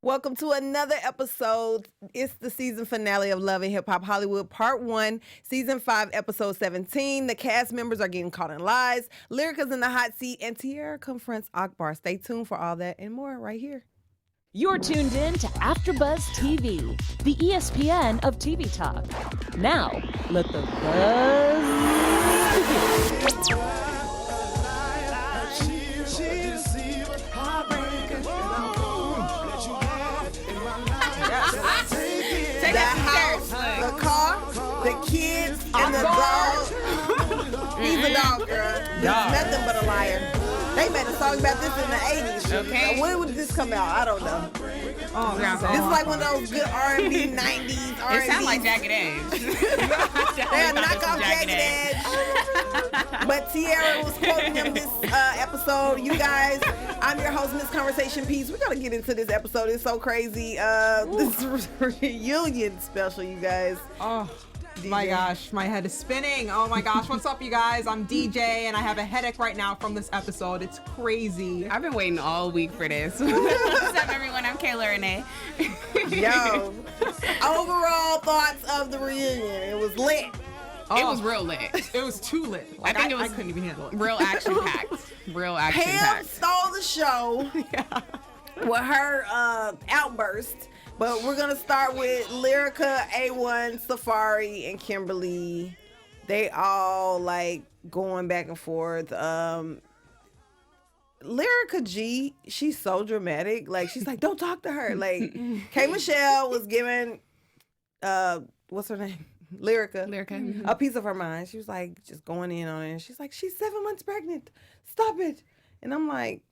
Welcome to another episode. It's the season finale of Love HipHop Hollywood, Part 1, Season 5, Episode 17. The cast members are getting caught in lies. Lyrica's in the hot seat, and Tearra confronts Akbar. Stay tuned for all that and more right here. You're tuned in to AfterBuzz TV, the ESPN of TV talk. Now, let the buzz begin. The house, the car, the kids, and the dog. He's a dog, girl. He's nothing but a liar. They made a song about this in the 80s. Okay. When would this come out? I don't know. Oh, This is like one of those good R&B 90s R&B. It sounds like Jagged Edge. They're knock off Jagged Edge. But Tearra was quoting them this episode. You guys, I'm your host, Miss Conversation Piece. We gotta get into this episode. It's so crazy. This reunion special, you guys. Oh. DJ. My gosh, my head is spinning. Oh my gosh, what's up, you guys? I'm DJ, and I have a headache right now from this episode. It's crazy. I've been waiting all week for this. What's up, everyone? I'm Kayla Renee. Yo, overall thoughts of the reunion. It was lit. It was real lit. It was too lit. Like, I think it was I couldn't even handle it. real action-packed. Real Pam action-packed. stole the show with her outburst. But we're going to start with Lyrica, A1, Safari, and Kimberly. They all, like, going back and forth. Lyrica G, she's so dramatic. Like, she's like, don't talk to her. Like, K. Michelle was giving, what's her name? Lyrica. A piece of her mind. She was, like, just going in on it. And she's like, she's 7 months pregnant. Stop it. And I'm like,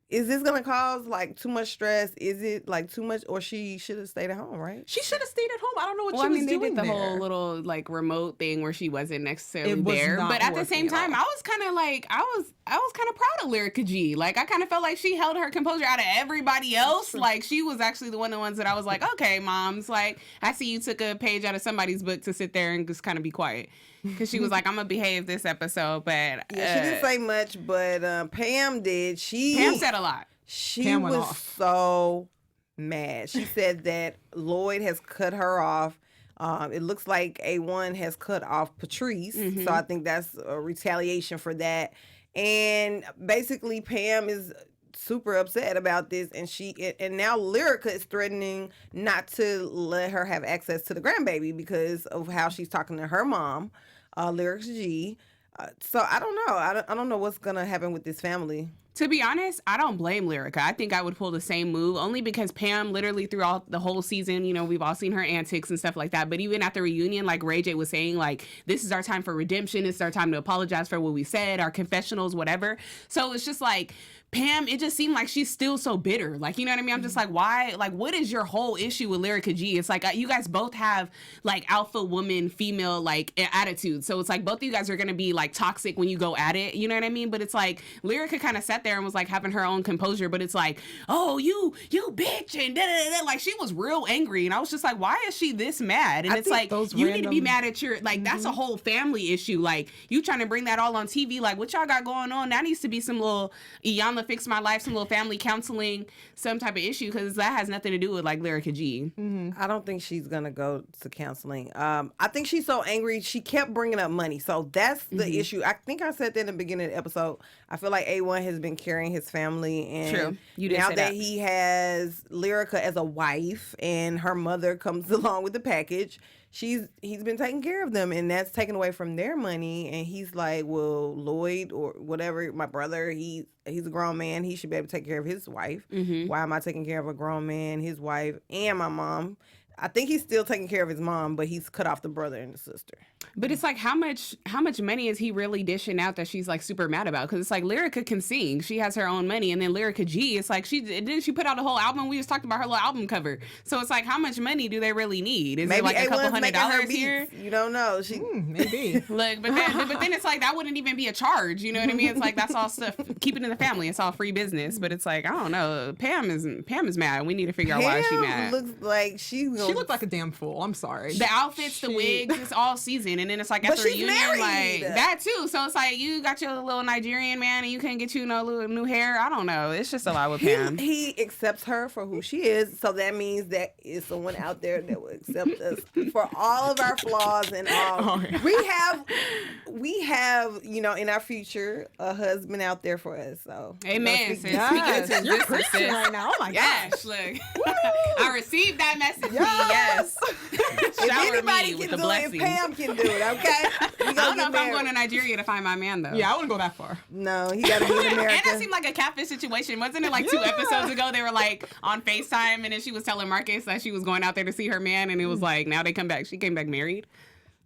is this going to cause, like, too much stress? Is it, like, too much? Or she should have stayed at home, right? She should have stayed at home. I don't know what Well, she I mean, was they doing did the there. whole little like remote thing where she wasn't necessarily It was there. not But at the same working at time, all. I was kind of like, I was kind of proud of Lyrica G. Like, I kind of felt like she held her composure out of everybody else. Like, she was actually the one of the ones that I was like, okay, moms, like, I see you took a page out of somebody's book to sit there and just kind of be quiet. Because she was like, I'm going to behave this episode. But Yeah, she didn't say much, but Pam did. Pam said a lot. She Pam went was off. so mad. She said that Lloyd has cut her off. It looks like A1 has cut off Patrice. Mm-hmm. So I think that's a retaliation for that. And basically, Pam is super upset about this. And now Lyrica is threatening not to let her have access to the grandbaby because of how she's talking to her mom, Lyrica G. So I don't know. I don't know what's going to happen with this family. To be honest, I don't blame Lyrica. I think I would pull the same move only because Pam literally throughout the whole season, you know, we've all seen her antics and stuff like that. But even at the reunion, like Ray J was saying, like, this is our time for redemption. It's our time to apologize for what we said, our confessionals, whatever. So it's just like, Pam, it just seemed like she's still so bitter. Like, you know what I mean? I'm just like, why? Like, what is your whole issue with Lyrica G? It's like, you guys both have, like, alpha woman, female, like, attitude. So it's like, both of you guys are going to be, like, toxic when you go at it. You know what I mean? But it's like, Lyrica kind of sat there and was, like, having her own composure. But it's like, oh, you bitch, and da-da-da-da. Like, she was real angry. And I was just like, why is she this mad? And I it's think like, you need to be mad at your, like, that's a whole family issue. Like, you trying to bring that all on TV. Like, what y'all got going on? That needs to be some little Iyanla Fix My Life, some little family counseling, some type of issue, because that has nothing to do with, like, Lyrica G. I don't think she's going to go to counseling. I think she's so angry. She kept bringing up money. So that's the issue. I think I said that in the beginning of the episode. I feel like A1 has been carrying his family. And True. You did now say that that. he has Lyrica as a wife and her mother comes along with the package, he's been taking care of them, and that's taken away from their money. And he's like, well, Lloyd or whatever, my brother, he's a grown man. He should be able to take care of his wife. Why am I taking care of a grown man, his wife, and my mom? I think he's still taking care of his mom, but he's cut off the brother and the sister. But it's like, how much money is he really dishing out that she's like super mad about? Because it's like Lyrica can sing, she has her own money, and then Lyrica G, it's like didn't she put out a whole album? We just talked about her little album cover. So it's like, how much money do they really need? Is it like a couple $100 here? You don't know. Maybe. Like, but then it's like that wouldn't even be a charge. You know what I mean? It's like that's all stuff. Keep it in the family. It's all free business. But it's like, I don't know. Pam is mad. We need to figure out why she's mad. Looks like she's gonna she looked like a damn fool. I'm sorry. The outfits, the wigs, it's all season. And then it's like But at the she's reunion, married. like that too. So it's like you got your little Nigerian man and you couldn't get you no little new hair. I don't know. It's just a lot with Pam. He accepts her for who she is, so that means that is someone out there that will accept us for all of our flaws and all. Oh, yeah. We have, you know, in our future, a husband out there for us. So Amen. speak- Sis. Yes, Speaking to you're existence, preaching sis. right now. Oh my Yes, gosh. look. I received that message. Yes. If Shower anybody me with can the do blessings. it, Pam can do it. Okay. We I gonna don't know get if I'm going to married. Nigeria to find my man though. Yeah, I wouldn't go that far. No, he got to be in And America. that seemed like a catfish situation. Wasn't it like 2 episodes ago? They were like on FaceTime and then she was telling Marcus that she was going out there to see her man and it was like now they come back. She came back married.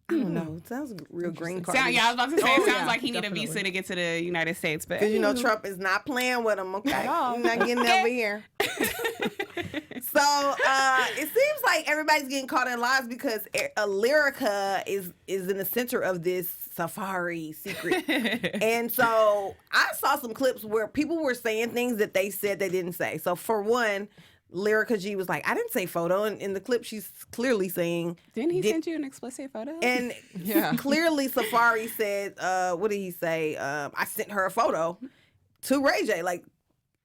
I don't know. It sounds real green card. Yeah, I was about to say it Oh, sounds yeah, like he need definitely. a visa to get to the United States. But Because you know Trump is not playing with him. Okay, he's not getting over here. So it seems like everybody's getting caught in lies because Lyrica is in the center of this safari secret. And so I saw some clips where people were saying things that they said they didn't say. So for one, Lyrica G was like, I didn't say photo. And in the clip, she's clearly saying... Didn't he send you an explicit photo? And Yeah. clearly Safari said, what did he say? I sent her a photo to Ray J. Like,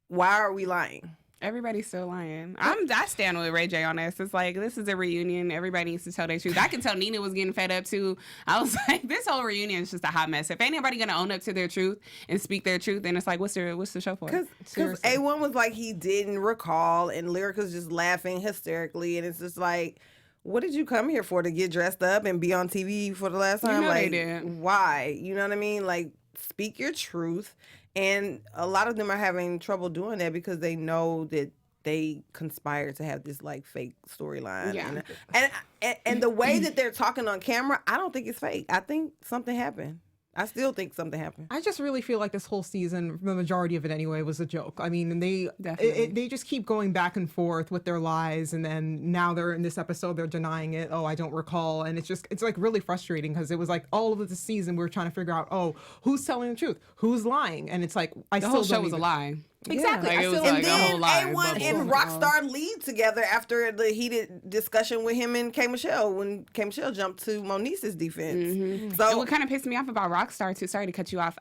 why are we lying? Everybody's still lying. I stand with Ray J on this. It's like, this is a reunion. Everybody needs to tell their truth. I can tell Nina was getting fed up too. I was like, this whole reunion is just a hot mess. If anybody gonna own up to their truth and speak their truth, then it's like, what's the show for? Because Seriously. A1 was like, he didn't recall, and Lyrica's just laughing hysterically, and it's just like, what did you come here for? To get dressed up and be on TV for the last time? know Like, they did. why? You know what I mean? Like, speak your truth. And a lot of them are having trouble doing that because they know that they conspired to have this like fake storyline. Yeah. And the way that they're talking on camera, I don't think it's fake. I think something happened. I still think something happened. I just really feel like this whole season, the majority of it anyway, was a joke. I mean, Definitely. they just keep going back and forth with their lies, and then now they're in this episode, they're denying it. Oh, I don't recall, and it's like really frustrating because it was like all of the season we were trying to figure out, oh, who's telling the truth, who's lying, and it's like the whole show was a lie. Exactly. Like, I it was feel And like a then whole lie, A1 bubble. and Rockstar leave together after the heated discussion with him and K. Michelle when K. Michelle jumped to Monique's defense. And So what kind of pissed me off about Rockstar too, sorry to cut you off,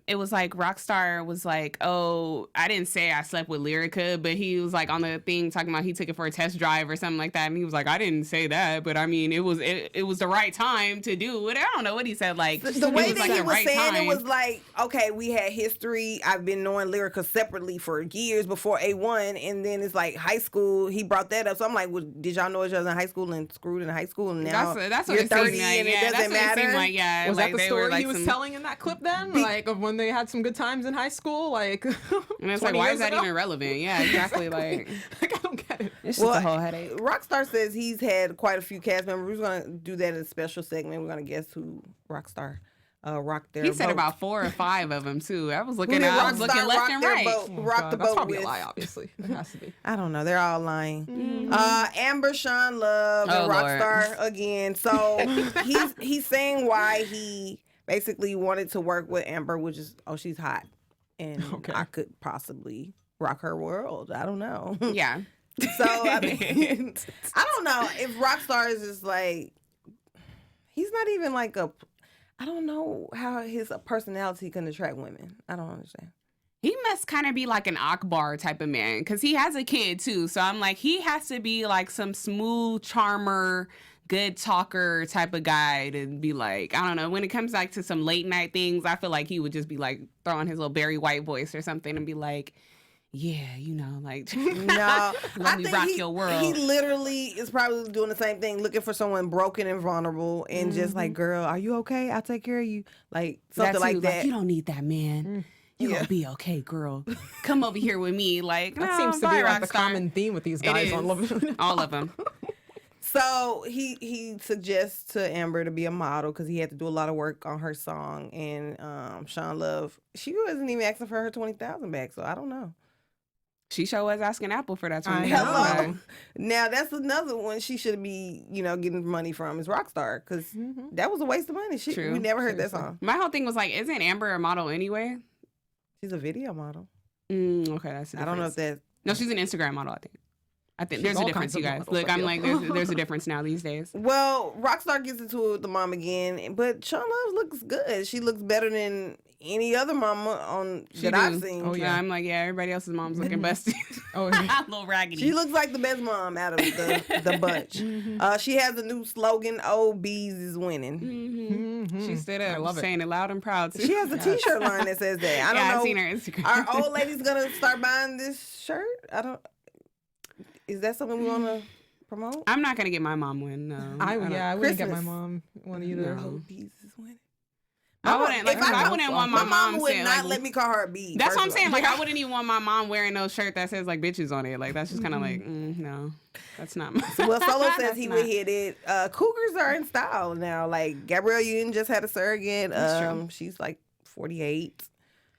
it was like Rockstar was like, oh, I didn't say I slept with Lyrica, but he was like on the thing talking about he took it for a test drive or something like that, and he was like, I didn't say that, but I mean it was the right time to do it. I don't know what he said, like the way it was that like he the was right saying time. it was like, okay, we had history. I've been knowing Lyrica separately for years before A1, and then it's like high school. He brought that up, so I'm like, well, did y'all know each other in high school and screwed in high school? And now that's what you're it seemed 30 like. and Yeah, it that's doesn't what it matter. seemed like. Yeah, Was like that the they were story like he was some- telling in that clip then? Like of when they had some good times in high school? Like, And it's like, 20 why years is that ago? even relevant? Yeah, exactly. Like, Like, I don't get it. it's just a whole headache. Rockstar says he's had quite a few cast members. We're gonna do that in a special segment. We're gonna guess who Rockstar rocked their He said boat. about 4 or 5 of them too. I was Who looking, did I was Rockstar looking left rock and their right. boat? Oh, Rock God, the that's boat probably with. a lie, obviously. It has to be. I don't know. They're all lying. Amber, Sean Love, and Oh, Lord. Rockstar again. So he's saying why he basically wanted to work with Amber, which is, oh, she's hot, and Okay. I could possibly rock her world. I don't know. Yeah. So I mean, I don't know if Rockstar is just like, he's not even like a. I don't know how his personality can attract women. I don't understand. He must kind of be like an Akbar type of man because he has a kid too. So I'm like, he has to be like some smooth charmer, good talker type of guy to be like, I don't know. When it comes like to some late night things, I feel like he would just be like throwing his little Barry White voice or something and be like, yeah, you know, like, No, let me rock your world. He literally is probably doing the same thing, looking for someone broken and vulnerable, and just like, girl, are you okay? I'll take care of you, like something That's like you, that. you don't need that man. You Yeah. gonna be okay, girl. Come over here with me. Like, That no, seems to bye, be like the Rockstar. common theme with these guys on is. Love. All of them. So he suggests to Amber to be a model because he had to do a lot of work on her song, and Sean Love, she wasn't even asking for her $20,000 back, so I don't know. She sure was asking Apple for that. I $20,000 know. back. Hello. Now that's another one she should be, getting money from is Rockstar, because that was a waste of money. True. We never heard Seriously. that song. My whole thing was like, isn't Amber a model anyway? She's a video model. Okay, that's. I don't know if that. No, she's an Instagram model, I think. I think there's a all difference, kinds you of guys. models, Look, I I'm feel. like, there's a difference now these days. Well, Rockstar gets into it with the mom again, but Sean Love looks good. She looks better than any other mama She I've do. seen. Oh yeah, I'm like, yeah, everybody else's mom's looking busted. Oh, yeah. A little raggedy. She looks like the best mom out of the bunch. She has a new slogan, "Old Bees is winning." She stood up, I love it. saying it loud and proud. Too. She has a T-shirt line that says that. I don't know. I've seen her Instagram. Are old ladies gonna start buying this shirt? I don't. Is that something we want to promote? I'm not gonna get my mom one. No, I wouldn't get my Christmas. mom one either. No. Old Bees is winning. I wouldn't. Like, If I I know- wouldn't want My my mom mom would saying not like. let me call her a bee. That's first what I'm of saying. all. Like, I wouldn't even want my mom wearing no shirt that says like bitches on it. Like, that's just kind of like, no, that's not. Well, Solo says That's he not- would hit it. Cougars are in style now. Like Gabrielle Union just had a surrogate. That's She's like 48.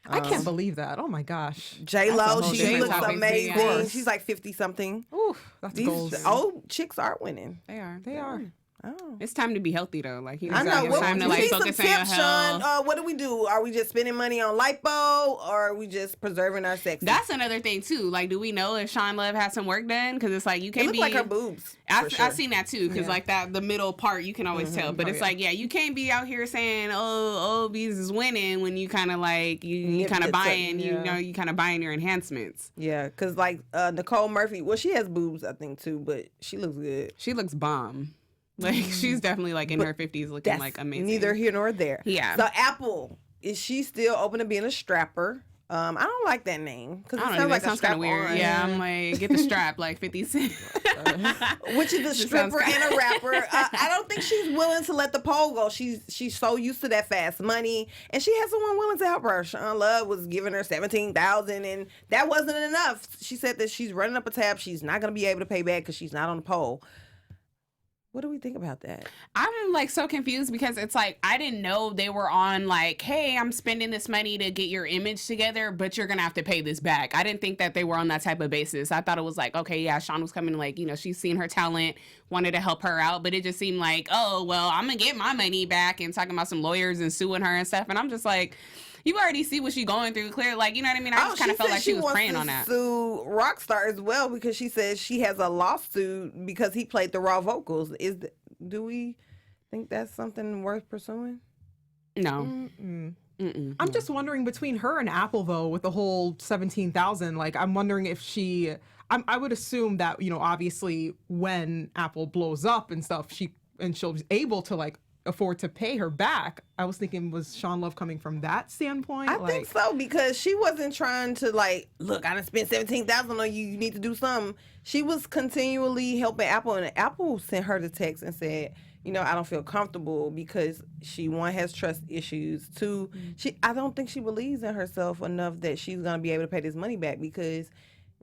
I can't believe that. Oh my gosh. J Lo, whole she different looks topic. amazing. Yes. She's like 50 something. Oof, that's These goals. old chicks are winning. They are. They are. Oh. It's time to be healthy though. Like, you know, I know. it's What, time to we like need some focus on your tips, health. Sean. What do we do? Are we just spending money on lipo, or are we just preserving our sex? That's another thing too. Like, do we know if Sean Love has some work done? Because it's like you it can't looks be. like her boobs. for sure. I've seen that too, because like that the middle part you can always tell, but it's yeah. like you can't be out here saying oh Bees is winning when you kind of like you kind of it's buying yeah. you kind of buying your enhancements. Yeah, because like Nicole Murphy, well, she has boobs, I think, too, but she looks good. She looks bomb. Like she's definitely like in her 50s looking That's like amazing. neither here nor there. Yeah. So Apple, is she still open to being a strapper? I don't like that name because it I don't know. sounds That like sounds kind of weird. Yeah, I'm like, get the strap, like 50 Cent. which is a stripper sounds and a rapper. I don't think she's willing to let the pole go. She's so used to that fast money, and she has someone willing to help her. Sean Love was giving her $17,000, and that wasn't enough. She said that she's running up a tab. She's not going to be able to pay back because she's not on the pole. What do we think about that? I'm like so confused because it's like I didn't know they were on like, hey, I'm spending this money to get your image together, but you're gonna have to pay this back. I didn't think that they were on that type of basis. I thought it was like, okay, yeah, Sean was coming like, you know, she's seen her talent, wanted to help her out, but it just seemed like, oh, well, I'm gonna get my money back and talking about some lawyers and suing her and stuff. And I'm just like, you already see what she's going through. Clear, like, you know what I mean? I just kind of felt like she was preying on that. Sue Rockstar as well because she says she has a lawsuit because he played the raw vocals. Do we think that's something worth pursuing? No. I'm just wondering between her and Apple though, with the whole 17,000. Like, I'm wondering if she. I would assume that, you know, obviously when Apple blows up and stuff, she'll be able to like afford to pay her back. I was thinking, was Sean Love coming from that standpoint? I think so because she wasn't trying to like, look, I done spent $17,000 on you. You need to do something. She was continually helping Apple, and Apple sent her the text and said, you know, I don't feel comfortable because she, one, has trust issues. Two, I don't think she believes in herself enough that she's gonna be able to pay this money back because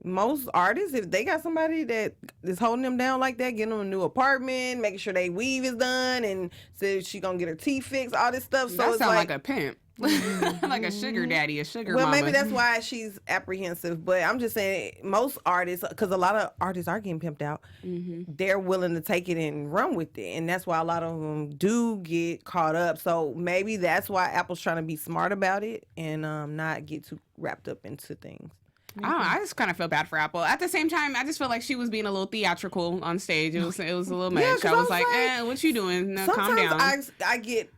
most artists, if they got somebody that is holding them down like that, getting them a new apartment, making sure they weave is done, and says she gonna get her teeth fixed, all this stuff. So That it's sounds like a pimp. Like a sugar daddy, a sugar well, mama. maybe that's why she's apprehensive. But I'm just saying, most artists, because a lot of artists are getting pimped out, they're willing to take it and run with it, and that's why a lot of them do get caught up. So maybe that's why Apple's trying to be smart about it and not get too wrapped up into things. I don't know, I just kind of feel bad for Apple. At the same time, I just feel like she was being a little theatrical on stage. It was a little much. 'cause I was like, like, what you doing? No, calm down. Sometimes I get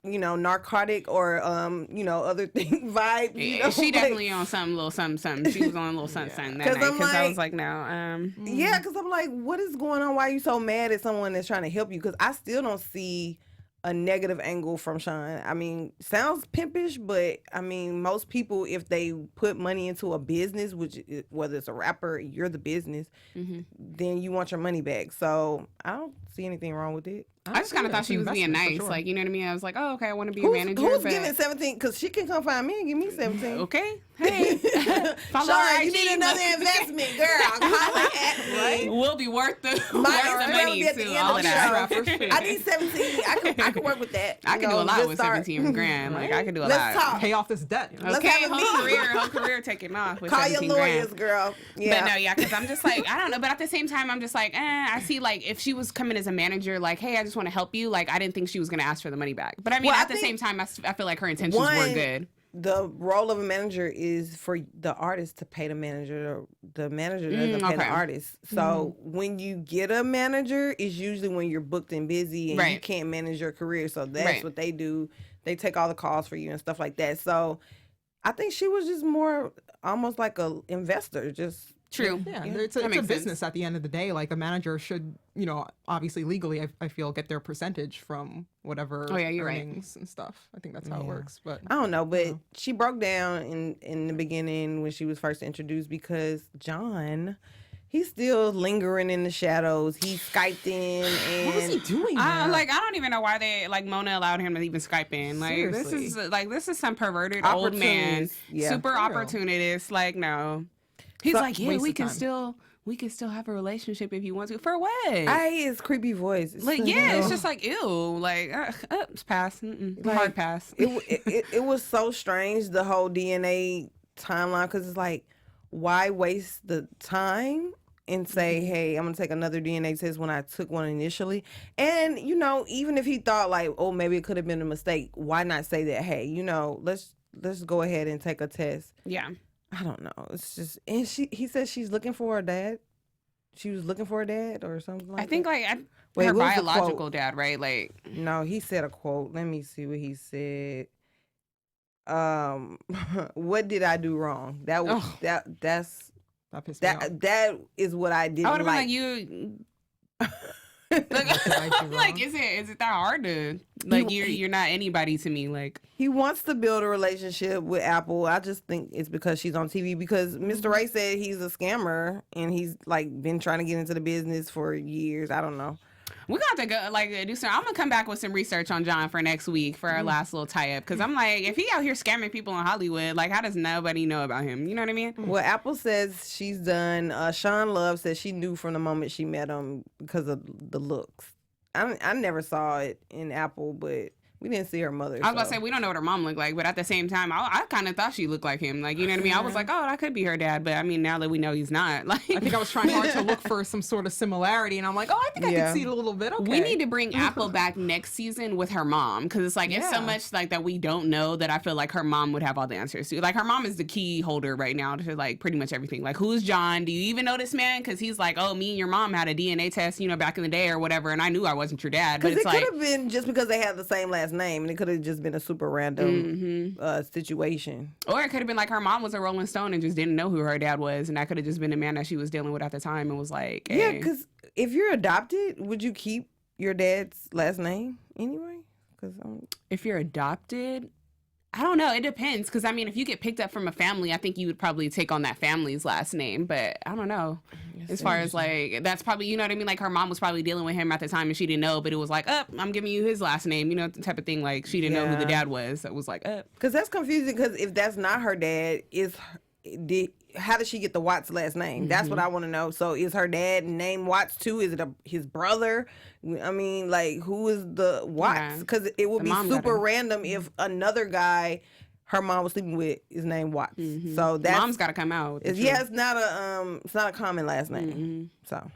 you know, narcotic or you know, other thing vibe. You know? She like- definitely on something, little something. She was on a little something that 'Cause night. I'm Because I like- was like, no. Yeah, because I'm like, what is going on? Why are you so mad at someone that's trying to help you? Because I still don't see a negative angle from Sean. I mean, sounds pimpish, but I mean, most people, if they put money into a business, whether it's a rapper, you're the business, then you want your money back. So I don't see anything wrong with it. I just kind of thought she was being nice. Sure. Like, you know what I mean? I was like, oh, okay, I want to be a manager. Who's but... giving 17? Because she can come find me and give me 17. Okay. Hey. Follow Sean, her you IG, need another look. investment, girl. Holla at me. Will be worth the, My worth the referral money be at the too. end All of of the that. show. I need 17. I can work with that. I You can know, do a lot let's with start. 17 grand. Like, I can do a Let's lot. talk. Pay off this debt. Let's Okay, have a meeting. whole career taking off with Call your 17 lawyers, grand. girl. Yeah. But no, yeah, because I'm just like, I don't know. But at the same time, I'm just like, I see, like, if she was coming as a manager, like, hey, I just want to help you, like, I didn't think she was going to ask for the money back. But I mean, Well, I at the think same time, I feel like her intentions were good. the role of a manager is for the artist to pay the manager. The manager doesn't pay the artist. So when you get a manager, it's usually when you're booked and busy and you can't manage your career. So that's what they do. They take all the calls for you and stuff like that. So I think she was just more almost like a investor. Just true. Yeah, it's a business at the end of the day. Like a manager should, obviously legally, I feel, get their percentage from whatever earnings and stuff. I think that's how it works. But I don't know. But she broke down in the beginning when she was first introduced because John, he's still lingering in the shadows. He Skyped in, and what was he doing? I don't even know why Mona allowed him to even Skype in. Like Seriously. this is some perverted old man, super opportunist. Like no. He's like, yeah, we can still have a relationship if you want to. For what? His creepy voice. It's just like, ew. Like, it's pass. Hard pass. It was so strange, the whole DNA timeline, because it's like, why waste the time and say, hey, I'm going to take another DNA test when I took one initially? And, even if he thought like, oh, maybe it could have been a mistake, why not say that, hey, let's go ahead and take a test? Yeah. I don't know. It's just, and he said she's looking for her dad. She was looking for a dad or something like that. I think her biological dad, right? Like, no, he said a quote. Let me see what he said. What did I do wrong? That was that pissed me off. That is what I did. I would have been like you. Like, is it that hard to like you're not anybody to me? Like, he wants to build a relationship with Apple. I just think it's because she's on TV, because Mr. Ray said he's a scammer and he's like been trying to get into the business for years. I don't know. We're going to go do some. I'm gonna come back with some research on John for next week for our last little tie-up, because I'm like, if he out here scamming people in Hollywood, like, how does nobody know about him? You know what I mean? Well, Apple says she's done. Sean Love says she knew from the moment she met him because of the looks. I never saw it in Apple, but we didn't see her mother. I was about to say, we don't know what her mom looked like, but at the same time, I kind of thought she looked like him. Like, you know what I mean? I was like, oh, that could be her dad. But I mean, now that we know he's not, like, I think I was trying hard to look for some sort of similarity, and I'm like, oh, I think I can see it a little bit. Okay. We need to bring Apple back next season with her mom, because it's like, it's so much like that we don't know, that I feel like her mom would have all the answers to. Like, her mom is the key holder right now to like pretty much everything. Like, who's John? Do you even know this man? Because he's like, oh, me and your mom had a DNA test, back in the day or whatever, and I knew I wasn't your dad. But it's it could have been just because they had the same last name, and it could have just been a super random situation. Or it could have been like her mom was a Rolling Stone and just didn't know who her dad was, and that could have just been the man that she was dealing with at the time and was like, hey. Yeah, because if you're adopted, would you keep your dad's last name anyway? Because if you're adopted, I don't know. It depends, because I mean, if you get picked up from a family, I think you would probably take on that family's last name. But I don't know. As far as like, that's probably, you know what I mean? Like, her mom was probably dealing with him at the time and she didn't know, but it was like, I'm giving you his last name, the type of thing. Like, she didn't know who the dad was. So it was like, because that's confusing, because if that's not her dad, how did she get the Watts last name? That's what I want to know. So is her dad named Watts too? Is it his brother? I mean, like, who is the Watts? Because it would be super random if another guy her mom was sleeping with is named Watts. So that mom's got to come out. It's not a common last name. So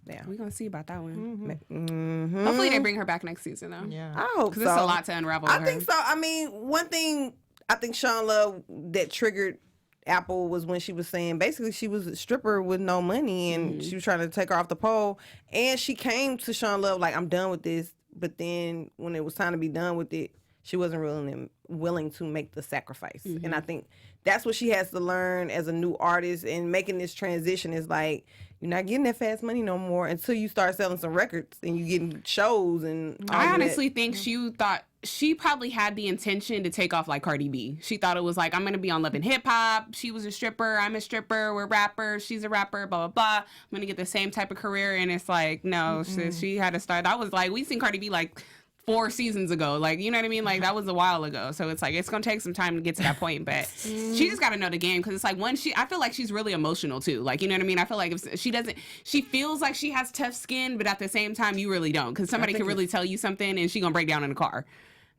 yeah, we're gonna see about that one. Hopefully they bring her back next season though. Yeah, I hope so. Because it's a lot to unravel. I think so. I mean, one thing I think Sean Love that triggered Apple was when she was saying basically she was a stripper with no money and she was trying to take her off the pole, and she came to Sean Love like, I'm done with this, but then when it was time to be done with it, she wasn't really willing to make the sacrifice. And I think that's what she has to learn as a new artist, and making this transition is like, you're not getting that fast money no more until you start selling some records and you getting shows. And I honestly think she probably had the intention to take off like Cardi B. She thought it was like, I'm going to be on Love HipHop. She was a stripper. I'm a stripper. We're rappers. She's a rapper, blah, blah, blah. I'm going to get the same type of career. And it's like, no, she had to start. That was like, we seen Cardi B like 4 seasons ago. Like, you know what I mean? Like, that was a while ago. So it's like, it's going to take some time to get to that point. But she just got to know the game, because it's like, I feel like she's really emotional too. Like, you know what I mean? I feel like if she feels like she has tough skin, but at the same time, you really don't. Because somebody can really tell you something and she going to break down in the car.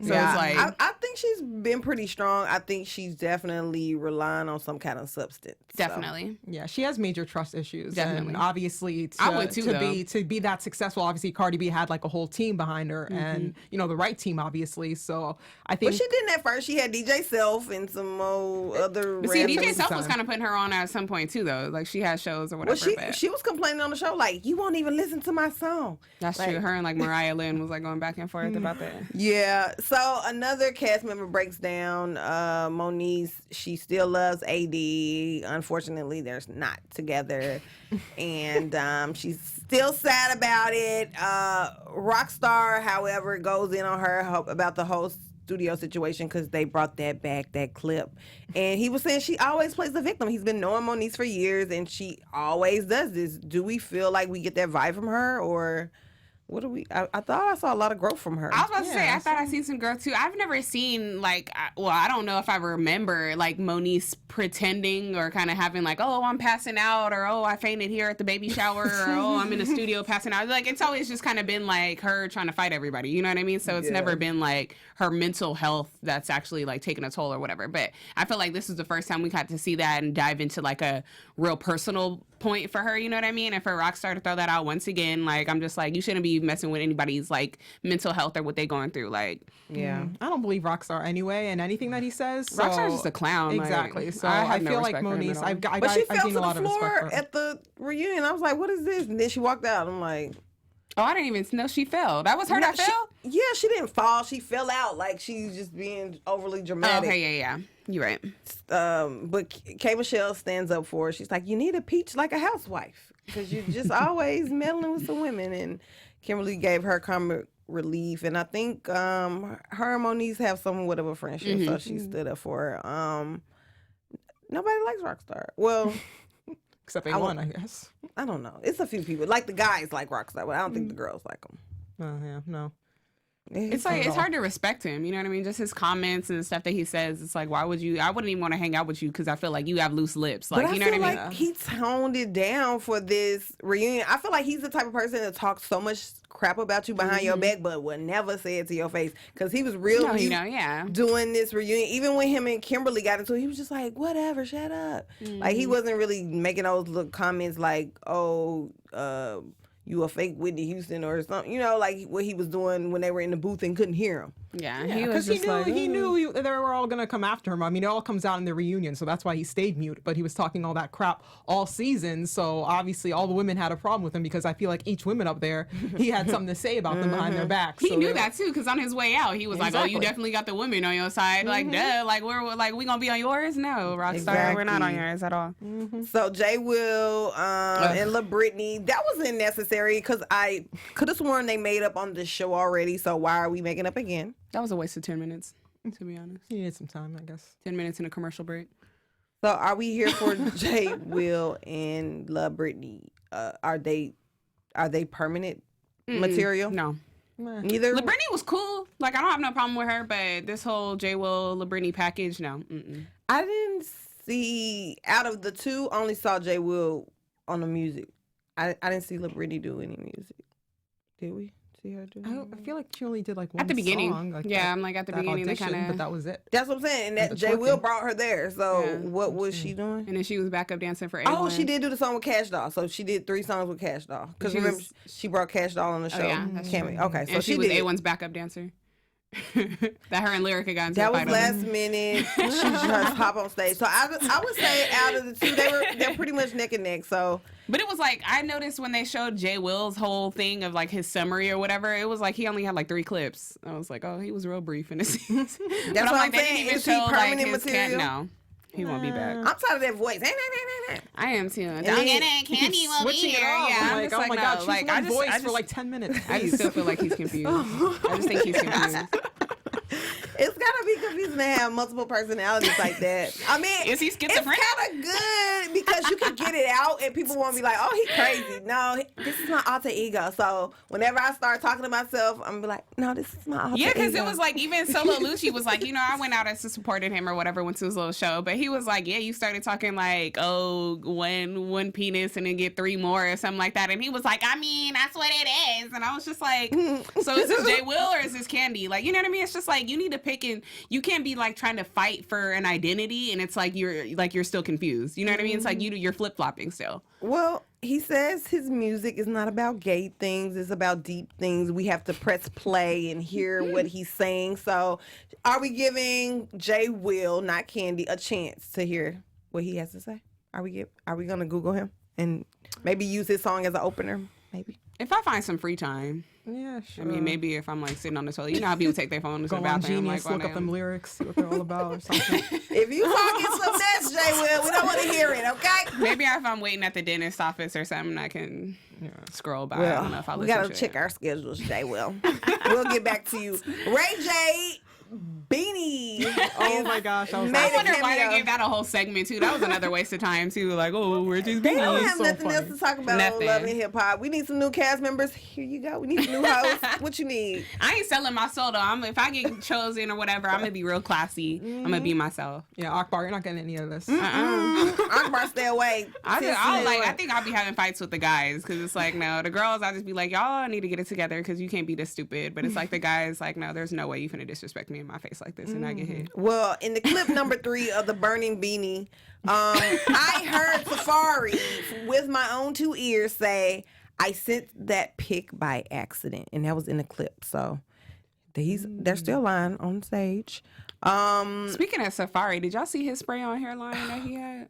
So it's like I think she's been pretty strong. I think she's definitely relying on some kind of substance. definitely. Yeah, she has major trust issues. Definitely. And obviously, I would too, to be that successful, obviously Cardi B had like a whole team behind her, and the right team, obviously. So I think. Well, she didn't at first. She had DJ Self and some other. But see, DJ rappers. Self was kind of putting her on at some point too, though. Like she had shows or whatever. Well, she was complaining on the show like, you won't even listen to my song. That's like, true. Her and like Mariah Lynn was like going back and forth about that. Yeah. So another cast member breaks down. Moniece, she still loves AD. Unfortunately, they're not together, and she's still sad about it. Rockstar, however, goes in on her about the whole studio situation because they brought that clip, and he was saying she always plays the victim. He's been knowing Moniece for years, and she always does this. Do we feel like we get that vibe from her, or what do we? I thought I saw a lot of growth from her. I was about to say, I thought I seen some growth too. I've never seen I don't know if I remember like Moniece pretending or kind of having like, oh, I'm passing out, or oh, I fainted here at the baby shower, or oh, I'm in the studio passing out. Like it's always just kind of been like her trying to fight everybody. You know what I mean? So it's never been like her mental health that's actually like taking a toll or whatever. But I feel like this was the first time we got to see that and dive into like a real personal point for her. You know what I mean? And for Rockstar to throw that out once again, like I'm just like, you shouldn't be messing with anybody's like mental health or what they're going through. Like, yeah, I don't believe Rockstar anyway, and anything that he says. So, Rockstar's just a clown. Exactly. Like, So I feel like Moniece, but she fell gained to a lot the of respect floor for her. at the reunion. I was like, what is this? And then she walked out. I'm like, oh, I didn't even know she fell. That was her that fell? Yeah, she didn't fall. She fell out. Like she's just being overly dramatic. Oh, okay, yeah. You're right. But K. Michelle stands up for her. She's like, you need a peach like a housewife because you're just always meddling with some women. And Kimberly gave her comic relief. And I think her and Moniece have somewhat of a friendship, so she stood up for her. Nobody likes Rockstar. Well, Except they won, I guess. I don't know. It's a few people. Like the guys like Rockstar, but I don't think the girls like him. Oh, yeah, no. It's like it's hard to respect him, you know what I mean? Just his comments and stuff that he says. It's like, why would you? I wouldn't even want to hang out with you because I feel like you have loose lips. Like, but you know what I mean? Like he toned it down for this reunion. I feel like he's the type of person that talks so much crap about you behind your back, but would never say it to your face because he was really doing this reunion. Even when him and Kimberly got into it, he was just like, whatever, shut up. Like he wasn't really making those little comments like, oh, you a fake Whitney Houston or something, you know, like what he was doing when they were in the booth and couldn't hear him. Yeah, because he knew they were all gonna come after him. I mean, it all comes out in the reunion, so that's why he stayed mute. But he was talking all that crap all season, so obviously all the women had a problem with him because I feel like each woman up there, he had something to say about them behind their back. He knew that too, because on his way out, he was like, "Oh, you definitely got the women on your side." Like, duh, like we gonna be on yours? No, Rockstar, we're not on yours at all. So J. Will and La Brittany, that wasn't necessary because I could have sworn they made up on the show already. So why are we making up again? That was a waste of 10 minutes, to be honest. He needed some time, I guess. 10 minutes in a commercial break. So are we here for J. Will and La Brittany? Are they permanent material? No. Neither. La Brittany was cool. Like, I don't have no problem with her, but this whole J. Will, La Brittany package, no. I didn't see, out of the two, only saw J. Will on the music. I didn't see La Brittany do any music. Did we see her do? I feel like she only did like one at the beginning. Song, like I'm like at the beginning, they kind of. But that was it. That's what I'm saying. And that J. Will brought her there. So what was she doing? And then she was backup dancing for A1. Oh, she did do the song with Cash Doll. So she did 3 songs with Cash Doll. Because remember, she brought Cash Doll on the show. Yeah, that's true. Okay, so and she was did. A1's backup dancer. That her and Lyrica got into that a was fight last minute. She just hop on stage. So I would say out of the two, they're pretty much neck and neck. So, but it was like I noticed when they showed J. Will's whole thing of like his summary or whatever, it was like he only had like 3 clips. I was like, oh, he was real brief in the scenes. That's what I'm saying. Is he permanent material? No, he won't be back. I'm tired of that voice. I am too. Don't get it. Candy will be here. Yeah, like, oh my God, she's one voice for like 10 minutes. I just still feel like he's confused. I just think he's confused. It's gotta be confusing to have multiple personalities like that. I mean, Is he schizophrenic? It's kind of good because you can get it out and people won't be like, "Oh, he crazy." No, this is my alter ego. So whenever I start talking to myself, I'm gonna be like, "No, this is my alter ego." Yeah, because it was like even Solo Lucci was like, I went out as supported him or whatever, went to his little show, but he was like, yeah, you started talking like, oh, one penis and then get 3 more or something like that, and he was like, I mean, that's what it is, and I was just like, so is this J Will or is this Candy? Like, you know what I mean? It's just like you need to pick, and you can't be like trying to fight for an identity, and it's like you're still confused. You know what I mean? It's like you're flip flopping still. Well, he says his music is not about gay things. It's about deep things. We have to press play and hear what he's saying. So are we giving J Will, not Candy, a chance to hear what he has to say? Are we going to Google him and maybe use his song as an opener? Maybe. If I find some free time. Yeah, sure. I mean, maybe if I'm like sitting on the toilet, you know how people take their phone to Go the on bathroom. Genius, Like, look up them lyrics, see what they're all about or something. If you talking some mess, J Will, we don't want to hear it, okay? Maybe if I'm waiting at the dentist office or something, I can scroll by. I don't know if I we listen gotta to check it. our schedules, J Will. We'll get back to you. Ray J. Beanie. Oh my gosh, I was I wonder cameo. why they gave that a whole segment too. That was another waste of time too. Like, oh, we're just They don't being have so nothing else funny. to talk about on Nothing. Love and Hip Hop. We need some new cast members. Here you go. We need some new hosts. What you need? I ain't selling my soul though. If I get chosen or whatever, I'm gonna be real classy. I'm gonna be myself. Yeah, Akbar, you're not getting any of this. Akbar, stay away. I think I'll be having fights with the guys because it's like, no, the girls, I'll just be like, y'all need to get it together because you can't be this stupid. But it's like the guys, like, no, there's no way you finna disrespect me in my face like this and I get hit. Well, in the clip number 3 of the Burning Beanie, I heard Safari with my own 2 ears say, I sent that pic by accident. And that was in the clip. So they're still lying on stage. Speaking of Safari, did y'all see his spray on hairline that he had?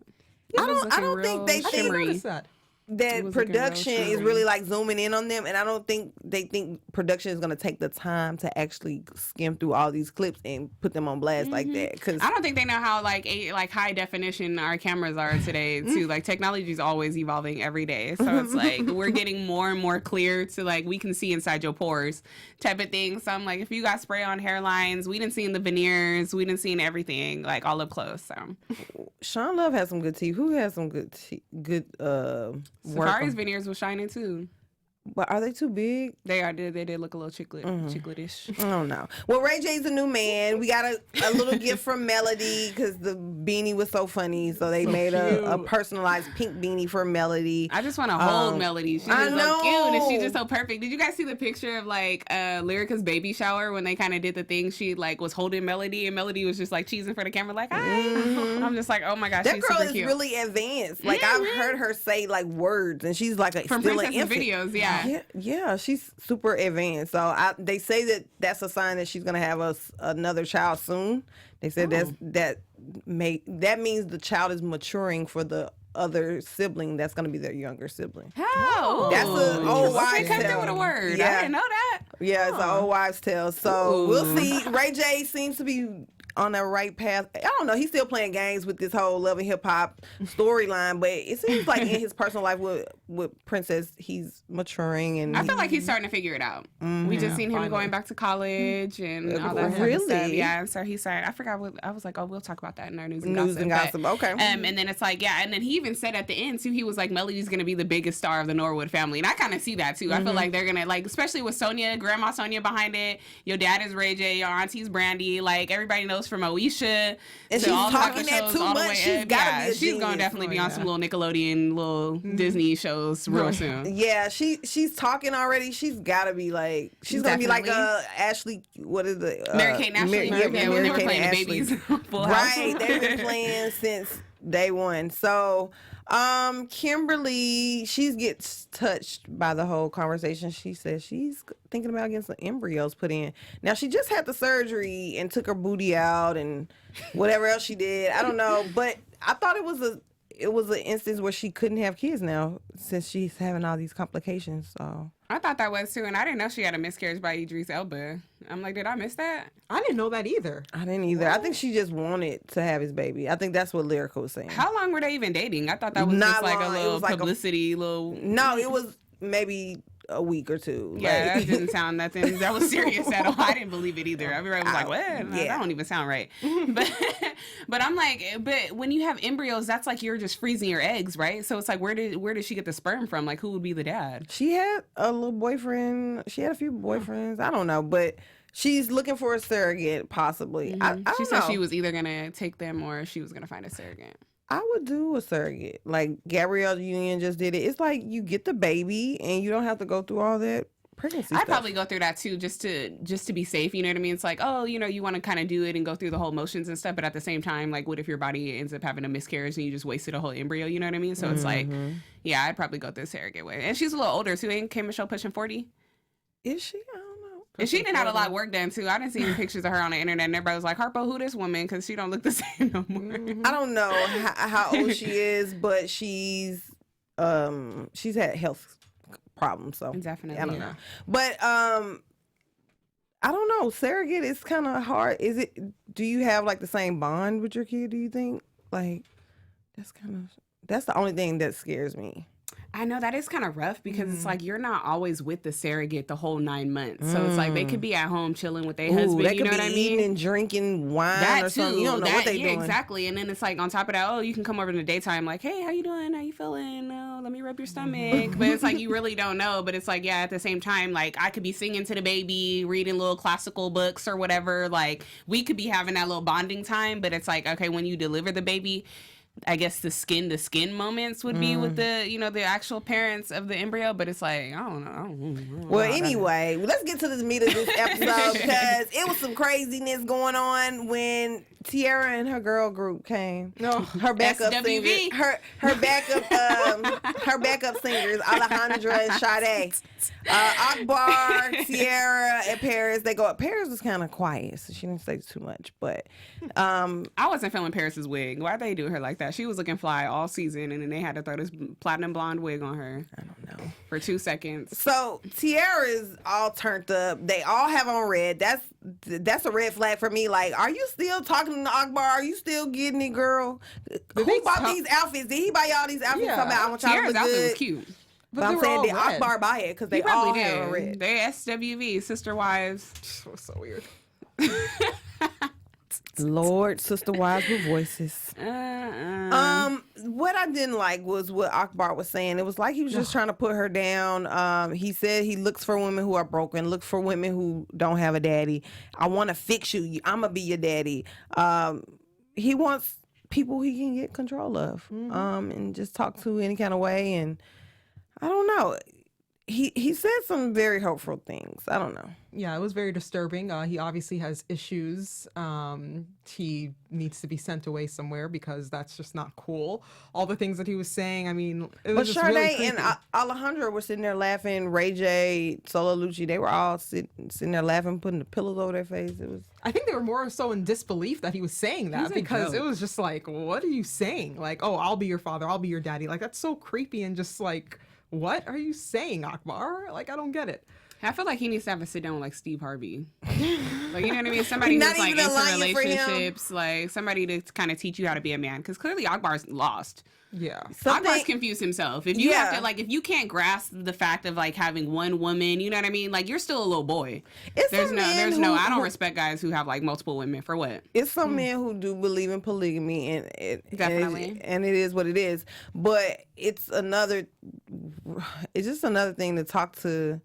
I don't think they think shimmery. that was looking production real is shimmery. really like zooming in on them, and I don't think they think production is going to take the time to actually skim through all these clips and put them on blast like that. Because I don't think they know how like high definition our cameras are today too. Like technology is always evolving every day, so it's like we're getting more and more clear to like we can see inside your pores type of thing. So I'm like, if you got spray on hairlines, we didn't see the veneers, we didn't see everything like all up close. So Sean Love has some good teeth. Who has some good Safari's work? veneers was shining too. But are they too big? They did look a little chicletish. I don't know. Well, Ray J's a new man. We got a little gift from Melody because the beanie was so funny. So they made a personalized pink beanie for Melody. I just want to hold Melody. She's I so know. cute and she's just so perfect. Did you guys see the picture of like Lyrica's baby shower when they kind of did the thing? She like was holding Melody and Melody was just like cheesing for the camera like, hi. I'm just like, oh my gosh, That she's girl super is cute. really advanced. Like I've heard her say like words, and she's like From still an Princess infant. videos, yeah. Yeah, she's super advanced. So they say that's a sign that she's gonna have another child soon. They said that means the child is maturing for the other sibling that's gonna be their younger sibling. How? That's an old wives' Okay, come tale. through with a word. Yeah. I didn't know that. Yeah, it's an old wives' tale. So Ooh. we'll see. Ray J seems to be on the right path. I don't know. He's still playing games with this whole Love and Hip Hop storyline, but it seems like in his personal life with Princess, he's maturing and I feel like he's starting to figure it out. We just seen him finally. going back to college and all that kind of Really? stuff. Yeah, and so he started. I forgot what I was like. Oh, we'll talk about that in our news and News gossip. and gossip. Okay. And then it's like, yeah, and then he even said at the end too, he was like, Melody's gonna be the biggest star of the Norwood family, and I kind of see that too. I feel like they're gonna like, especially with Sonia, Grandma Sonia behind it. Your dad is Ray J, your auntie's Brandy. Like everybody knows from Oisha. And to she's all the talking other that shows too all the much. way She's up. gotta Yeah, be a she's gonna genius. definitely be on some little Nickelodeon, little Disney shows real soon. Yeah, she's talking already. She's gotta be like gonna be like Definitely. Ashley. What is the Mary Kate and Ashley. Mary, Yeah, when they were Kate playing and the Ashley. babies. Full House. Right, they've been playing since day one. So, Kimberly, she gets touched by the whole conversation. She says she's thinking about getting some embryos put in. Now, she just had the surgery and took her booty out and whatever else she did. I don't know, but I thought it was an instance where she couldn't have kids now since she's having all these complications. So I thought that was too, and I didn't know she had a miscarriage by Idris Elba. I'm like, did I miss that? I didn't know that either. I didn't either. I think she just wanted to have his baby. I think that's what Lyrica was saying. How long were they even dating? I thought that was Not just like long. a It little was like publicity, little. No, it was maybe a week or two. Yeah, Like, that didn't sound nothing. That was serious at all. I didn't believe it either. Everybody was like, "What? Yeah. That don't even sound right." But I'm like, but when you have embryos, that's like you're just freezing your eggs, right? So it's like, where did she get the sperm from? Like, who would be the dad? she had a little boyfriend. She had a few boyfriends. I don't know, but she's looking for a surrogate, possibly. I She don't said know. she was either gonna take them or she was gonna find a surrogate. I would do a surrogate. Like Gabrielle Union just did it. It's like you get the baby and you don't have to go through all that pregnancy I'd stuff. probably go through that too, just to be safe. You know what I mean? It's like, oh, you want to kind of do it and go through the whole motions and stuff, but at the same time, like, what if your body ends up having a miscarriage and you just wasted a whole embryo? You know what I mean? So it's like, yeah, I'd probably go through the surrogate way. And she's a little older too. Ain't K Michelle pushing 40? Is she? I don't know. And she didn't have a lot of work done too. I didn't see any pictures of her on the internet, and everybody was like, "Harpo, who this woman?" Because she don't look the same no more. I don't know how old she is, but she's had health problems, so Definitely. I don't know. But I don't know. Surrogate is kind of hard. Is it? Do you have like the same bond with your kid? Do you think? Like that's the only thing that scares me. I know that is kind of rough because it's like you're not always with the surrogate the whole 9 months. So it's like they could be at home chilling with their husband. They You could know be what I eating mean? and drinking wine That or something. too. You don't know what they doing. Exactly. And then it's like on top of that, oh, you can come over in the daytime, like, hey, how you doing? How you feeling? Oh, let me rub your stomach. But it's like you really don't know. But it's like, yeah, at the same time, like I could be singing to the baby, reading little classical books or whatever. Like we could be having that little bonding time. But it's like, okay, when you deliver the baby, I guess the skin to skin moments would be with the the actual parents of the embryo, but it's like I don't know. Well, anyway, let's get to the meat of this episode because it was some craziness going on when Tearra and her girl group came. No, Her backup SWV. singer, her backup singers, Alejandra and Sade, Akbar, Tearra, and Paris. They go up. Paris was kind of quiet, so she didn't say too much. But I wasn't feeling Paris's wig. Why'd they do her like that? She was looking fly all season, and then they had to throw this platinum blonde wig on her. I don't know. For 2 seconds. So Tearra is all turned up. They all have on red. That's a red flag for me. Like, are you still talking to Akbar? Are you still getting it, girl? Who bought these outfits? Did he buy y'all these outfits? Yeah. Talking about, I want y'all to Tearra's look outfit good. was cute. But I'm saying, did red. Akbar buy it? Because they He all probably have on did. red. They SWV, sister wives. It was so weird. Lord, sister wives with voices. What I didn't like was what Akbar was saying. It was like he was just trying to put her down. He said he looks for women who are broken, looks for women who don't have a daddy. I want to fix you. I'm gonna be your daddy. He wants people he can get control of, and just talk to any kind of way. And I don't know. He said some very hurtful things. I don't know. Yeah, it was very disturbing. He obviously has issues. He needs to be sent away somewhere because that's just not cool. All the things that he was saying, I mean, it was But just really Sade creepy. and Alejandra were sitting there laughing. Ray J, Solo Lucci, they were all sitting there laughing, putting the pillows over their face. It was. I think they were more so in disbelief that he was saying that He's a because it joke. was just like, what are you saying? Like, oh, I'll be your father, I'll be your daddy. Like, that's so creepy and just like, what are you saying, Akbar? Like, I don't get it. I feel like he needs to have a sit down with like Steve Harvey. Like, you know what I mean? Somebody Not who's like even a into lion for him. relationships, like somebody to kind of teach you how to be a man. Because clearly Akbar's lost. Yeah. Akbar's confused himself. If you have Yeah. to, like, if you can't grasp the fact of like having one woman, you know what I mean? Like, you're still a little boy. It's There's some no, men there's who- no. I don't who- respect guys who have like multiple women for what. It's some men who do believe in polygamy, and Definitely. and it is what it is. But it's just another thing to talk to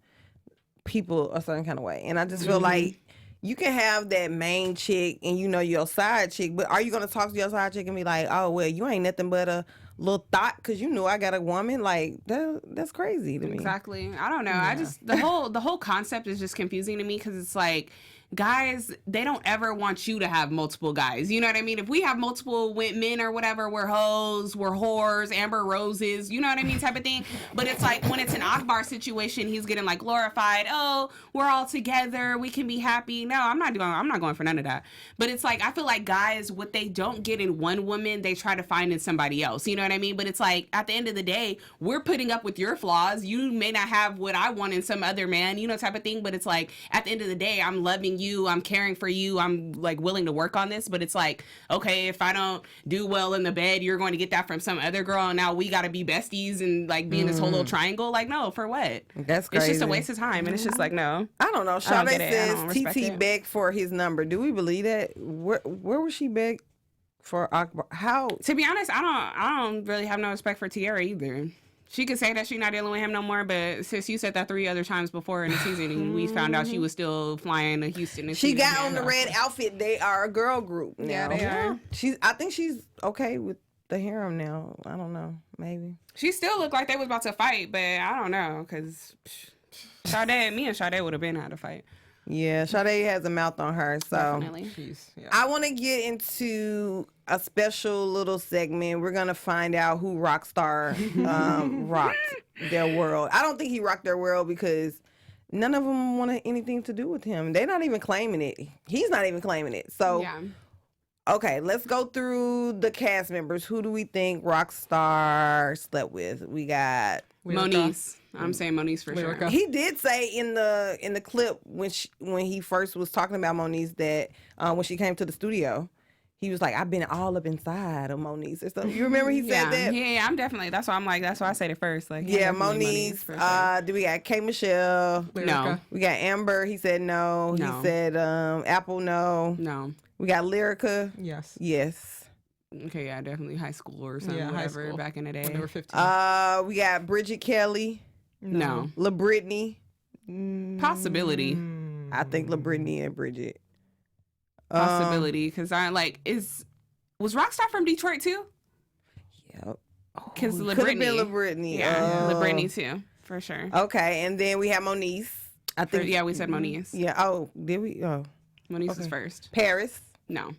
people a certain kind of way. And I just feel like you can have that main chick and your side chick, but are you gonna talk to your side chick and be like, oh well, you ain't nothing but a little thought because I got a woman? Like that's crazy to me. Exactly. I don't know. I just the whole concept is just confusing to me because it's like guys, they don't ever want you to have multiple guys. You know what I mean? If we have multiple men or whatever, we're hoes, we're whores, Amber Roses, you know what I mean, type of thing. But it's like when it's an Akbar situation, he's getting like glorified. Oh, we're all together, we can be happy. No, I'm not going for none of that. But it's like I feel like guys, what they don't get in one woman, they try to find in somebody else. You know what I mean? But it's like at the end of the day, we're putting up with your flaws. You may not have what I want in some other man, type of thing. But it's like at the end of the day, I'm loving you you. I'm caring for you. I'm like willing to work on this. But it's like, okay, if I don't do well in the bed, you're going to get that from some other girl. And now we got to be besties and like be in this whole little triangle. Like, no, for what? That's crazy. It's just a waste of time. And it's just like, no. I don't know. I don't Sade get it. I don't says respect TT it. begged for his number. Do we believe that? Where was she begged for Akbar? How? To be honest, I don't really have no respect for Tearra either. She could say that she's not dealing with him no more, but sis, you said that 3 other times before in the season, and we found out she was still flying to Houston. And She got on the red outfit. They are a girl group now. Yeah, they are. I think she's okay with the harem now. I don't know. Maybe. She still looked like they was about to fight, but I don't know, because me and Sade would have been out of fight. Yeah, Sade has a mouth on her. So Definitely. Jeez, yeah. I want to get into a special little segment. We're going to find out who Rockstar rocked their world. I don't think he rocked their world because none of them wanted anything to do with him. They're not even claiming it. He's not even claiming it. So, Yeah. okay, let's go through the cast members. Who do we think Rockstar slept with? We got... Moniece. I'm saying Moniece for sure. Lyrica. He did say in the clip when he first was talking about Moniece that when she came to the studio, he was like, "I've been all up inside of Moniece." Or something. You remember he said that? Yeah, I'm definitely. That's why I'm like. That's why I said it first. Like, Yeah, definitely Moniece. for sure. Do we got K Michelle? Lyrica. No. We got Amber. He said no. No. He said Apple. No. No. We got Lyrica. Yes. Yes. Okay, yeah, definitely high school or something. Yeah, high whatever. school. Back in the day. When they were 15. We got Bridget Kelly. No. La Brittany. Possibility. I think La Brittany and Bridget. Possibility. Because I like was Rockstar from Detroit too? Yep. Because Could have been La Brittany. Yeah, La Brittany too, for sure. Okay, and then we have Moniece. I think. Yeah, we said Moniece. Yeah. Oh, did we? Oh, Moniece Okay. was first. Paris. No.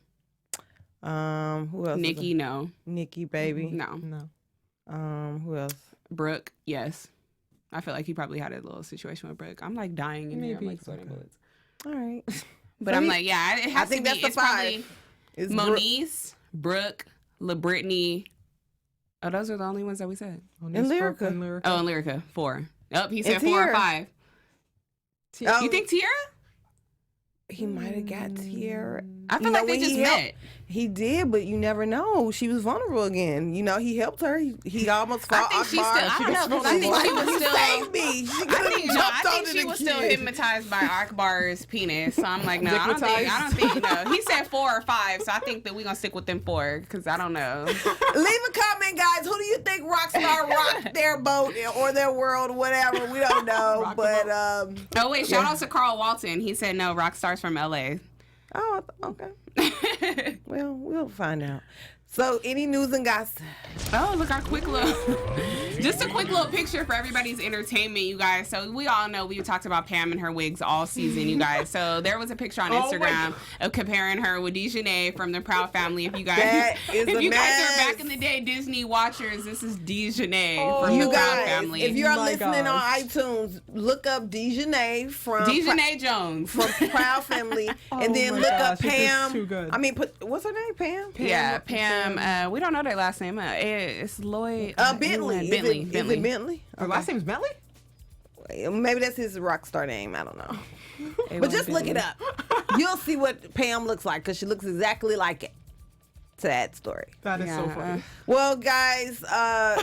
Who else? Nikki, no. Nikki, baby. No. No. Who else? Brooke, yes. I feel like he probably had a little situation with Brooke. I'm like dying in here. I'm Maybe. like sweating bullets. All right. But So I'm he- like, yeah, it has I think to that's be. the It's five. probably It's Moniece, Brooke, La Brittany. Oh, those are the only ones that we said. And Brooke Lyrica. and Lyrica. Oh, and Lyrica, 4. Oh, he said And 4 or Tearra. 5. Oh, You think Tearra? he might have got Tearra? I feel You like know, they when just he helped- met. He did, but you never know. She was vulnerable again. You know, he helped her. He almost fought I think she's Akbar. still. I don't know. 'Cause I She's think she like, was "You still. saved me." She I could've think, jumped I onto think she the was still kid. hypnotized by Akbar's penis. So I'm like, no, I don't think. No, he said 4 or 5, so I think that we're gonna stick with them 4 because I don't know. Leave a comment, guys. Who do you think Rockstar rocked their boat or their world, whatever? We don't know, Rock the but Oh wait, shout out to Carl Walton. He said no, Rockstar's from LA. okay. Well, we'll find out. So, any news and gossip? Oh, look, our quick little, just a quick little picture for everybody's entertainment, you guys. So we all know we talked about Pam and her wigs all season, you guys. So there was a picture on Instagram of comparing her with Djenane from the Proud Family. If you guys, That is if a you guys are mess. back in the day Disney watchers, this is Djenane from You the Proud guys, Family. if you're My listening gosh. on iTunes, look up Djenane from Djenane Jones. from Proud Family, and then my look up gosh, this is Pam. too good. I mean, what's her name? Pam. Yeah, Pam. We don't know their last name. It's Lloyd. Bentley. Bentley. Is it Bentley? Her last name's Bentley? Maybe that's his rock star name. I don't know. It But was just look Bentley. it up. You'll see what Pam looks like because she looks exactly like it. Sad story. That is so Yeah. funny. Well, guys,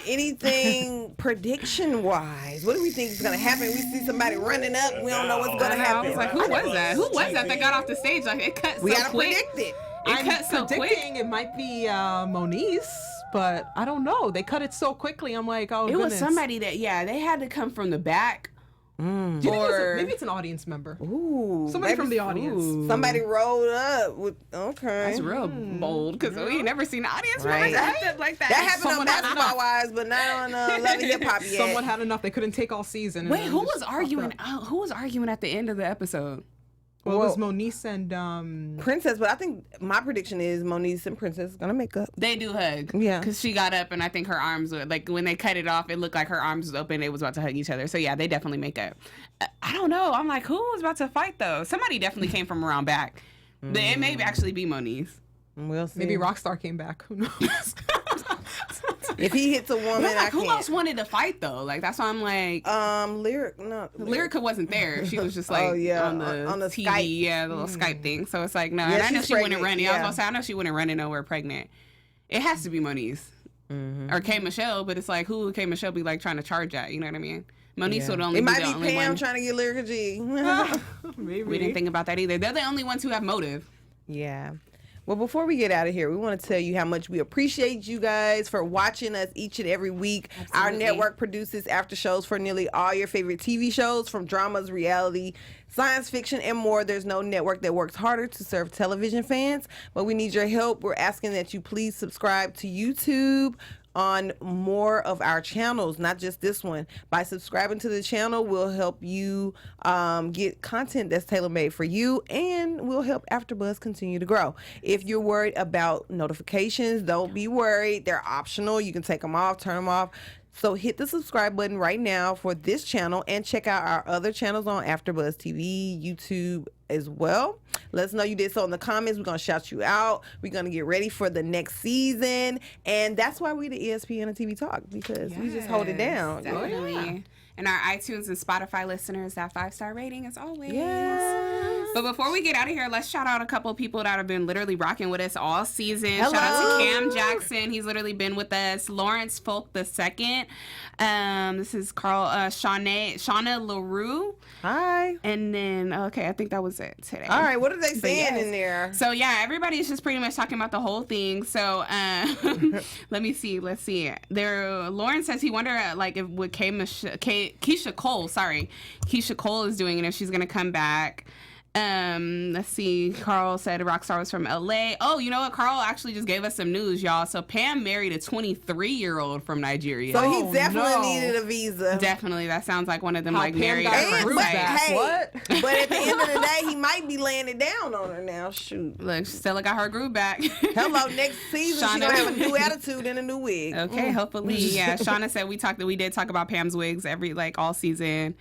anything prediction wise? What do we think is gonna happen? We see somebody running up. We don't know what's gonna I happen. was like, who was that? Who was that got off the stage? Like it cut so we gotta quick. predict it. It I'm cut so quick. predicting it might be Moniece, but I don't know. They cut it so quickly. I'm like, oh, It goodness. was somebody that, they had to come from the back. Do you think or- maybe it's an audience member. Ooh, Somebody maybe- from the audience. ooh. Somebody rolled up with. Okay, That's real bold because we ain't never seen the audience Right. members act like that. that happened on Someone had Basketball Wives, but not on Love HipHop yet. Someone had enough. They couldn't take all season. and Wait, then who just was popped arguing? up. Who was arguing at the end of the episode? Well, it was Well- Moniece and Princess, but I think my prediction is Moniece and Princess gonna make up. They do hug. Yeah. Because she got up and I think her arms were, like, when they cut it off, it looked like her arms was open. They was about to hug each other. So, yeah, they definitely make up. I don't know. I'm like, who was about to fight, though? Somebody definitely came from around back. It may actually be Moniece. We'll see. maybe Rockstar came back. Who knows? If he hits a woman, But I like, who can't. else wanted to fight though? Like that's why I'm like, Lyrica wasn't there. She was just like Oh, yeah, on the TV, Skype. yeah, the little Skype thing. So it's like no, Yeah, and I know she's she wouldn't pregnant, run it. I was yeah. gonna say I know she wouldn't run it nowhere pregnant. It has to be Moniece or K Michelle, but it's like who would K Michelle be like trying to charge at? You know what I mean? Moniece would only It be might the be only Pam one. trying to get Lyrica G. Maybe. We didn't think about that either. They're the only ones who have motive. Yeah. Well, before we get out of here, we want to tell you how much we appreciate you guys for watching us each and every week. Our Absolutely. network produces after shows for nearly all your favorite TV shows, from dramas, reality, science fiction, and more. There's no network that works harder to serve television fans, but we need your help. We're asking that you please subscribe to YouTube on more of our channels, not just this one. By subscribing to the channel, we'll help you get content that's tailor-made for you, and we'll help AfterBuzz continue to grow. If you're worried about notifications, don't be worried. They're optional. You can take them off, turn them off. So hit the subscribe button right now for this channel, and check out our other channels on AfterBuzz TV, YouTube as well. Let us know you did so in the comments. We're going to shout you out. We're going to get ready for the next season. And that's why we the ESPN and TV Talk, because we just hold it down. Definitely. And our iTunes and Spotify listeners, that 5-star rating as always. Yes. But before we get out of here, let's shout out a couple of people that have been literally rocking with us all season. Hello. Shout out to Cam Jackson. He's literally been with us. Lawrence Folk II. This is Shauna LaRue. Hi. And then, okay, I think that was it today. All right. What are they But saying yes. in there? So yeah, everybody's just pretty much talking about the whole thing. So let me see. Let's see. There, Lauren says he wonder like if with Keisha Cole is doing it, if she's gonna come back. Let's see. Carl said Rockstar was from LA. Oh, you know what? Carl actually just gave us some news, y'all. So Pam married a 23-year-old from Nigeria. So Oh, he definitely no. needed a visa. Definitely, that sounds like one of them How like Pam married got at her first groove sight. back. Hey, What? But at the end of the day, he might be laying it down on her now. Shoot. Look, Stella got her groove back. Hello, next season she's Shauna. gonna have a new attitude and a new wig. Okay, hopefully. Yeah, Shauna said we did talk about Pam's wigs all season,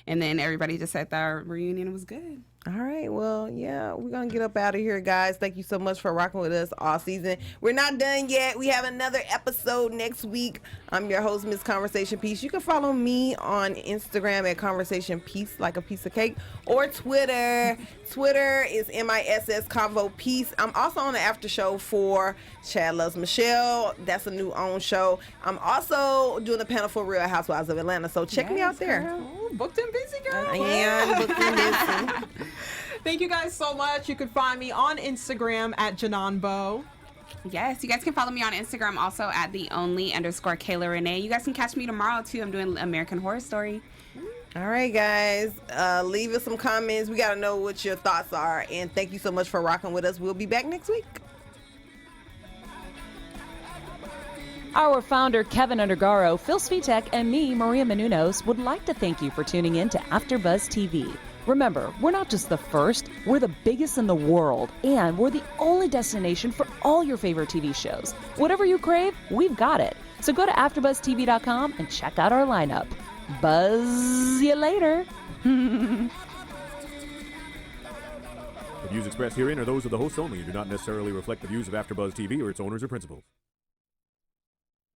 and then everybody just said that our reunion was good. All right, well, yeah, we're going to get up out of here, guys. Thank you so much for rocking with us all season. We're not done yet. We have another episode next week. I'm your host, Miss Conversation Piece. You can follow me on Instagram at Conversation Piece, like a piece of cake, or Twitter. Twitter is MISS Convo Piece. I'm also on the after show for Chad Loves Michelle. That's a new own show. I'm also doing a panel for Real Housewives of Atlanta, so check me out there. Oh, booked and busy, girl. I am booking this. Thank you guys so much. You can find me on Instagram at Jananbo. Yes, you guys can follow me on Instagram also at @the_Kayla Renee. You guys can catch me tomorrow too. I'm doing American Horror Story. All right, guys. Leave us some comments. We got to know what your thoughts are. And thank you so much for rocking with us. We'll be back next week. Our founder, Kevin Undergaro, Phil Svitek, and me, Maria Menounos, would like to thank you for tuning in to AfterBuzz TV. Remember, we're not just the first, we're the biggest in the world, and we're the only destination for all your favorite TV shows. Whatever you crave, we've got it. So go to AfterBuzzTV.com and check out our lineup. Buzz you later. The views expressed herein are those of the hosts only and do not necessarily reflect the views of AfterBuzz TV or its owners or principals.